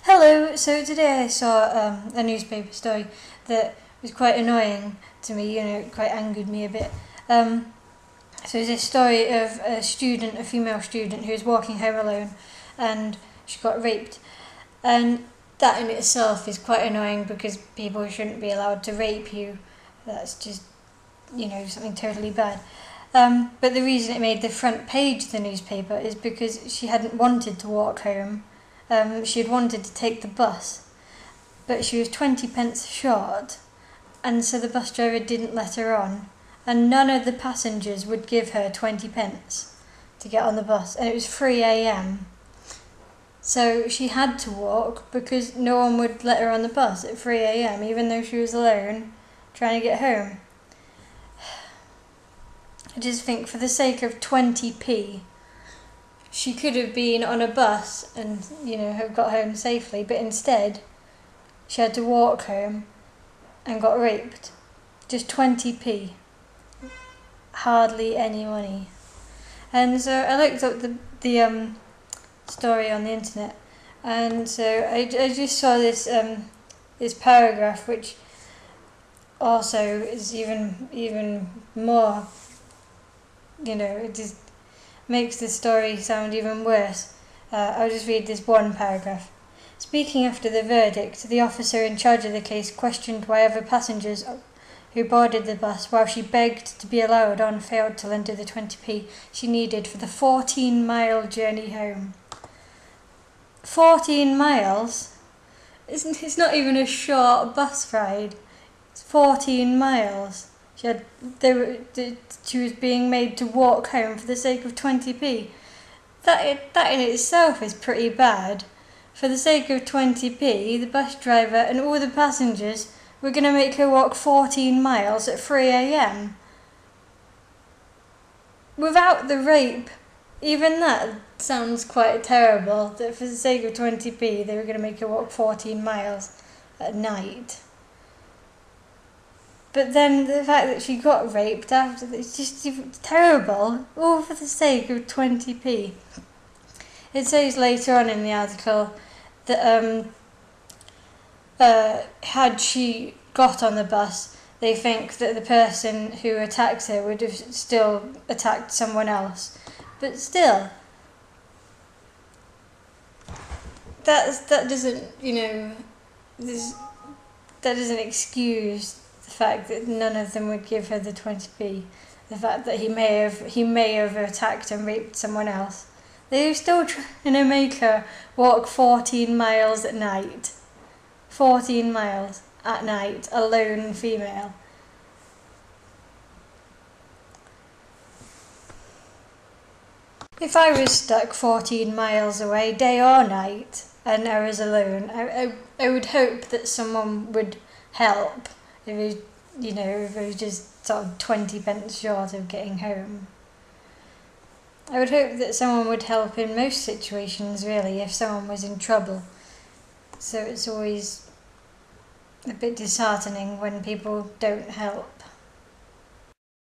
Hello, so today I saw a newspaper story that was quite annoying to me, quite angered me a bit. So it's a story of a female student who was walking home alone and she got raped. And that in itself is quite annoying because people shouldn't be allowed to rape you. That's just, something totally bad. But the reason it made the front page of the newspaper is because she hadn't wanted to walk home. She had wanted to take the bus, but she was 20 pence short, and so the bus driver didn't let her on, and none of the passengers would give her 20 pence to get on the bus, and it was 3 a.m. So she had to walk because no one would let her on the bus at 3 a.m, even though she was alone trying to get home. I just think for the sake of 20p, she could have been on a bus and, have got home safely, but instead she had to walk home and got raped. Just 20p. Hardly any money. And so I looked up the story on the internet, and so I just saw this paragraph, which also is even more, it just makes the story sound even worse. I'll just read this one paragraph. Speaking after the verdict, the officer in charge of the case questioned why other passengers who boarded the bus, while she begged to be allowed on, failed to lend her the 20p she needed for the 14-mile journey home. 14 miles? It's not even a short bus ride. It's 14 miles. She was being made to walk home for the sake of 20p. That in itself is pretty bad. For the sake of 20p, the bus driver and all the passengers were going to make her walk 14 miles at 3 a.m. Without the rape, even that sounds quite terrible, that for the sake of 20p they were going to make her walk 14 miles at night. But then the fact that she got raped after, it's just terrible, all for the sake of 20p. It says later on in the article that had she got on the bus, they think that the person who attacked her would have still attacked someone else. But still, that doesn't, that doesn't excuse the fact that none of them would give her the 20p, the fact that he may have attacked and raped someone else. They were still trying to make her walk 14 miles at night. 14 miles at night, a lone female. If I was stuck 14 miles away, day or night, and I was alone, I would hope that someone would help. If it was just sort of 20 pence short of getting home. I would hope that someone would help in most situations, really, if someone was in trouble. So it's always a bit disheartening when people don't help.